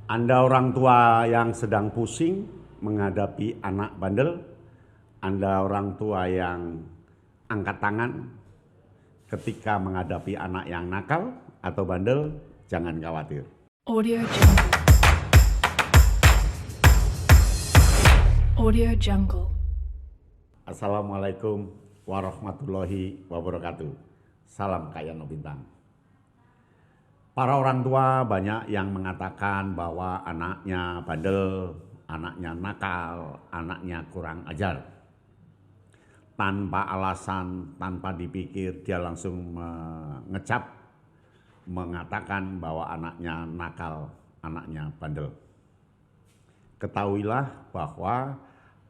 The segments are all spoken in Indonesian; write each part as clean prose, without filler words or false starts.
Anda orang tua yang sedang pusing menghadapi anak bandel, Anda orang tua yang angkat tangan ketika menghadapi anak yang nakal atau bandel, jangan khawatir. Audio Jungle. Audio Jungle. Assalamualaikum warahmatullahi wabarakatuh. Salam Kak Yano Bintang. Para orang tua banyak yang mengatakan bahwa anaknya bandel, anaknya nakal, anaknya kurang ajar. Tanpa alasan, tanpa dipikir, dia langsung mengecap, mengatakan bahwa anaknya nakal, anaknya bandel. Ketahuilah bahwa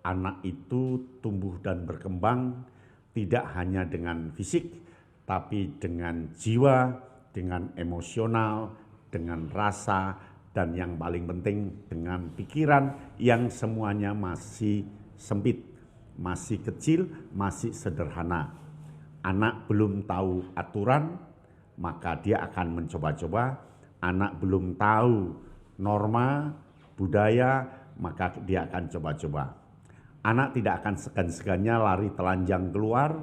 anak itu tumbuh dan berkembang tidak hanya dengan fisik, tapi dengan jiwa, dengan emosional, dengan rasa, dan yang paling penting dengan pikiran yang semuanya masih sempit, masih kecil, masih sederhana. Anak belum tahu aturan, maka dia akan mencoba-coba. Anak belum tahu norma, budaya, maka dia akan coba-coba. Anak tidak akan segan-segannya lari telanjang keluar,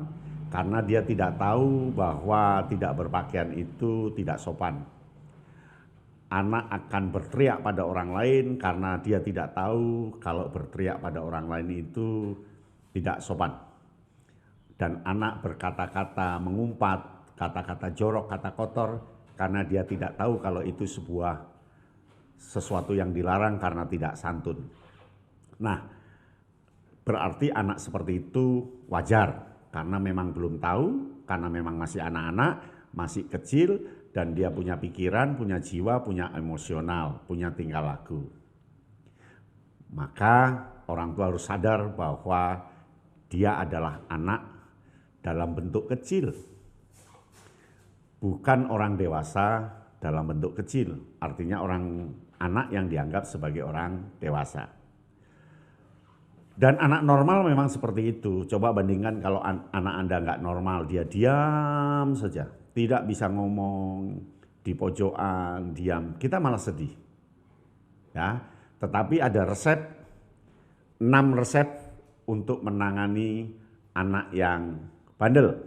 karena dia tidak tahu bahwa tidak berpakaian itu tidak sopan. Anak akan berteriak pada orang lain karena dia tidak tahu kalau berteriak pada orang lain itu tidak sopan. Dan anak berkata-kata mengumpat, kata-kata jorok, kata kotor, karena dia tidak tahu kalau itu sesuatu yang dilarang karena tidak santun. Nah, berarti anak seperti itu wajar. Karena memang belum tahu, karena memang masih anak-anak, masih kecil, dan dia punya pikiran, punya jiwa, punya emosional, punya tingkah laku. Maka orang tua harus sadar bahwa dia adalah anak dalam bentuk kecil. Bukan orang dewasa dalam bentuk kecil, artinya anak yang dianggap sebagai orang dewasa. Dan anak normal memang seperti itu. Coba bandingkan kalau anak Anda nggak normal, dia diam saja. Tidak bisa ngomong, di pojokan, diam. Kita malah sedih. Ya, tetapi ada 6 resep untuk menangani anak yang bandel,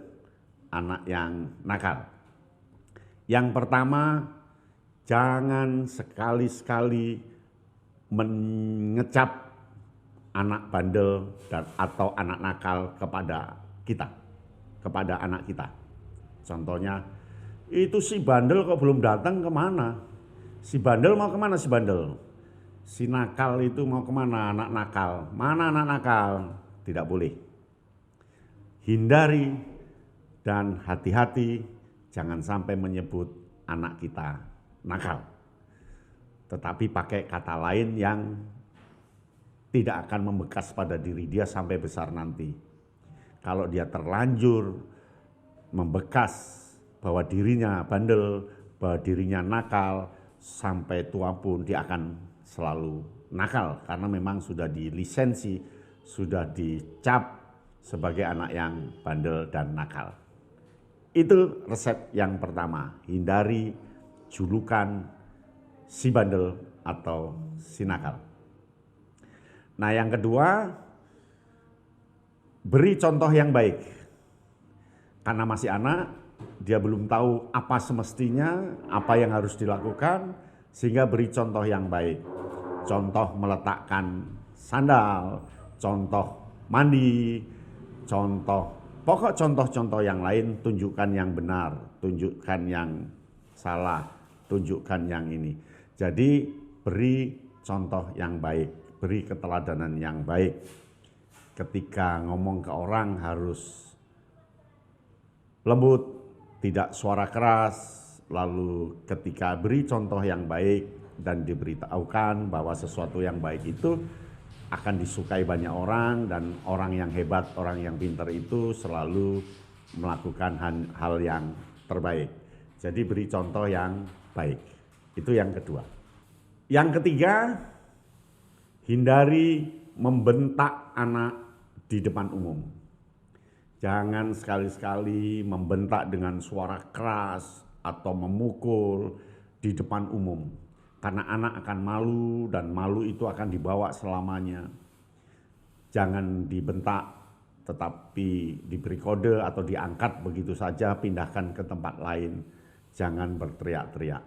anak yang nakal. Yang pertama, jangan sekali-sekali mengecap anak bandel atau anak nakal kepada kita, kepada anak kita. Contohnya, itu si bandel kok belum datang kemana? Si bandel mau kemana si bandel? Si nakal itu mau kemana anak nakal? Mana anak nakal? Tidak boleh. Hindari dan hati-hati jangan sampai menyebut anak kita nakal. Tetapi pakai kata lain yang tidak akan membekas pada diri dia sampai besar nanti. Kalau dia terlanjur membekas bahwa dirinya bandel, bahwa dirinya nakal, sampai tua pun dia akan selalu nakal. Karena memang sudah dilisensi, sudah dicap sebagai anak yang bandel dan nakal. Itu resep yang pertama, hindari julukan si bandel atau si nakal. Nah, yang kedua, beri contoh yang baik. Karena masih anak, dia belum tahu apa semestinya, apa yang harus dilakukan, sehingga beri contoh yang baik. Contoh meletakkan sandal, contoh mandi, pokok contoh-contoh yang lain, tunjukkan yang benar, tunjukkan yang salah, tunjukkan yang ini. Jadi beri contoh yang baik. Beri keteladanan yang baik. Ketika ngomong ke orang harus lembut, tidak suara keras. Lalu ketika beri contoh yang baik dan diberitahukan bahwa sesuatu yang baik itu akan disukai banyak orang, dan orang yang hebat, orang yang pintar itu selalu melakukan hal yang terbaik. Jadi beri contoh yang baik. Itu yang kedua. Yang ketiga, hindari membentak anak di depan umum. Jangan sekali-sekali membentak dengan suara keras atau memukul di depan umum. Karena anak akan malu dan malu itu akan dibawa selamanya. Jangan dibentak, tetapi diberi kode atau diangkat begitu saja, pindahkan ke tempat lain. Jangan berteriak-teriak.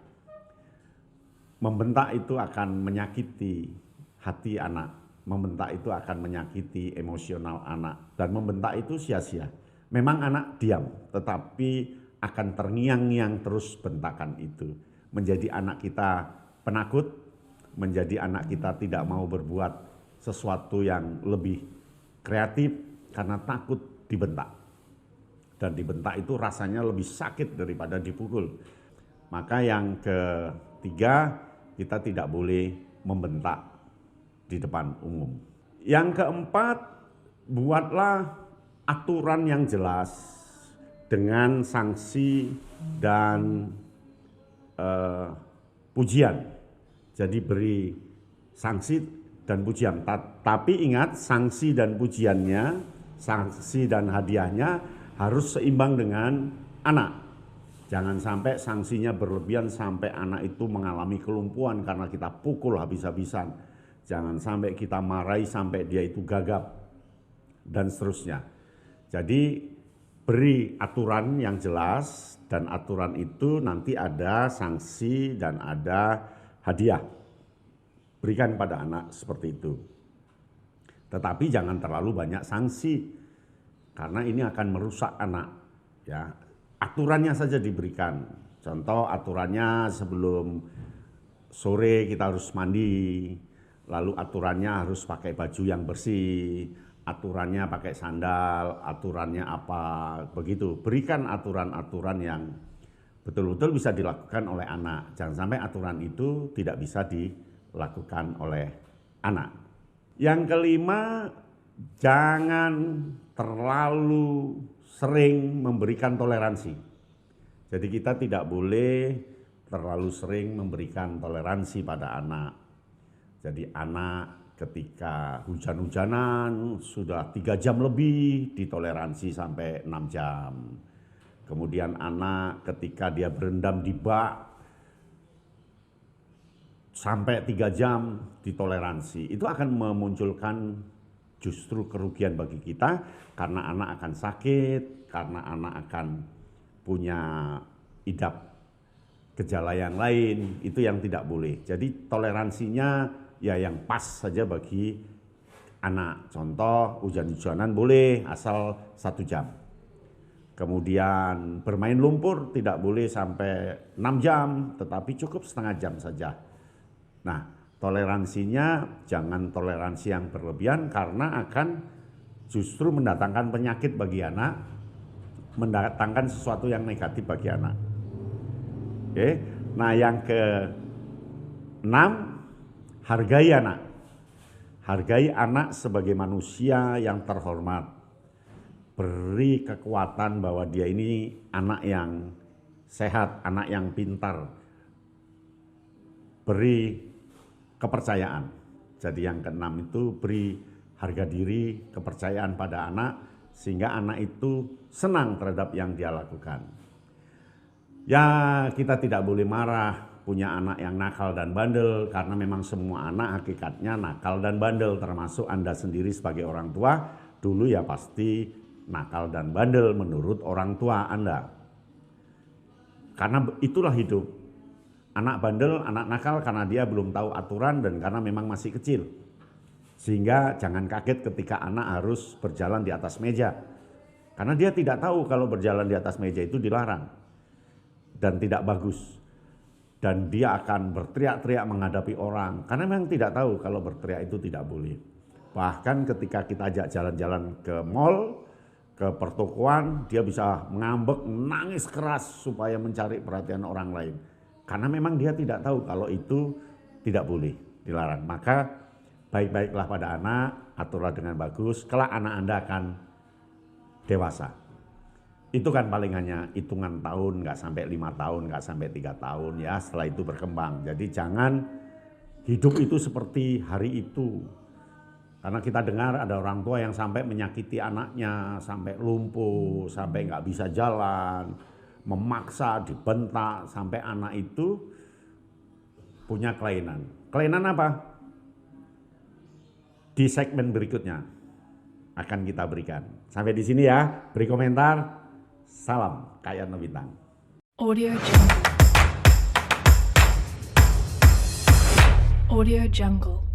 Membentak itu akan menyakiti hati anak. Membentak itu akan menyakiti emosional anak. Dan membentak itu sia-sia. Memang anak diam, tetapi akan terngiang-ngiang terus bentakan itu. Menjadi anak kita penakut, menjadi anak kita tidak mau berbuat sesuatu yang lebih kreatif karena takut dibentak. Dan dibentak itu rasanya lebih sakit daripada dipukul. Maka yang ketiga, kita tidak boleh membentak di depan umum. Yang keempat, buatlah aturan yang jelas dengan sanksi dan pujian. Jadi beri sanksi dan pujian. Tapi ingat, sanksi dan pujiannya, sanksi dan hadiahnya harus seimbang dengan anak. Jangan sampai sanksinya berlebihan sampai anak itu mengalami kelumpuhan karena kita pukul habis-habisan. Jangan sampai kita marahi sampai dia itu gagap dan seterusnya. Jadi beri aturan yang jelas, dan aturan itu nanti ada sanksi dan ada hadiah. Berikan pada anak seperti itu. Tetapi jangan terlalu banyak sanksi, karena ini akan merusak anak. Ya, aturannya saja diberikan. Contoh, aturannya sebelum sore kita harus mandi, lalu aturannya harus pakai baju yang bersih, aturannya pakai sandal, aturannya apa, begitu. Berikan aturan-aturan yang betul-betul bisa dilakukan oleh anak. Jangan sampai aturan itu tidak bisa dilakukan oleh anak. Yang kelima, jangan terlalu sering memberikan toleransi. Jadi kita tidak boleh terlalu sering memberikan toleransi pada anak. Jadi anak ketika hujan-hujanan sudah 3 jam lebih ditoleransi sampai 6 jam. Kemudian anak ketika dia berendam di bak sampai 3 jam ditoleransi. Itu akan memunculkan justru kerugian bagi kita, karena anak akan sakit, karena anak akan punya idap gejala yang lain. Itu yang tidak boleh. Jadi toleransinya ya yang pas saja bagi anak. Contoh, hujan-hujanan boleh asal 1 jam. Kemudian bermain lumpur tidak boleh sampai 6 jam, tetapi cukup setengah jam saja. Nah, toleransinya jangan toleransi yang berlebihan, karena akan justru mendatangkan penyakit bagi anak, mendatangkan sesuatu yang negatif bagi anak. Oke. Nah, yang ke-6, hargai anak. Hargai anak sebagai manusia yang terhormat. Beri kekuatan bahwa dia ini anak yang sehat, anak yang pintar. Beri kepercayaan. Jadi yang ke-6 itu beri harga diri, kepercayaan pada anak, sehingga anak itu senang terhadap yang dia lakukan. Ya, kita tidak boleh marah punya anak yang nakal dan bandel, karena memang semua anak hakikatnya nakal dan bandel, termasuk Anda sendiri sebagai orang tua, dulu ya pasti nakal dan bandel menurut orang tua Anda. Karena itulah hidup. Anak bandel, anak nakal karena dia belum tahu aturan dan karena memang masih kecil. Sehingga jangan kaget ketika anak harus berjalan di atas meja. Karena dia tidak tahu kalau berjalan di atas meja itu dilarang dan tidak bagus. Dan dia akan berteriak-teriak menghadapi orang, karena memang tidak tahu kalau berteriak itu tidak boleh. Bahkan ketika kita ajak jalan-jalan ke mall, ke pertokoan, dia bisa ngambek, nangis keras supaya mencari perhatian orang lain. Karena memang dia tidak tahu kalau itu tidak boleh, dilarang. Maka baik-baiklah pada anak, aturlah dengan bagus, kelak anak Anda akan dewasa. Itu kan paling hanya hitungan tahun, nggak sampai 5 tahun, nggak sampai 3 tahun ya, setelah itu berkembang. Jadi jangan hidup itu seperti hari itu. Karena kita dengar ada orang tua yang sampai menyakiti anaknya, sampai lumpuh, sampai nggak bisa jalan, memaksa, dibentak, sampai anak itu punya kelainan. Kelainan apa? Di segmen berikutnya akan kita berikan. Sampai di sini ya, beri komentar. Salam Kak Yanto Bintang. Audio Jungle. Audio Jungle.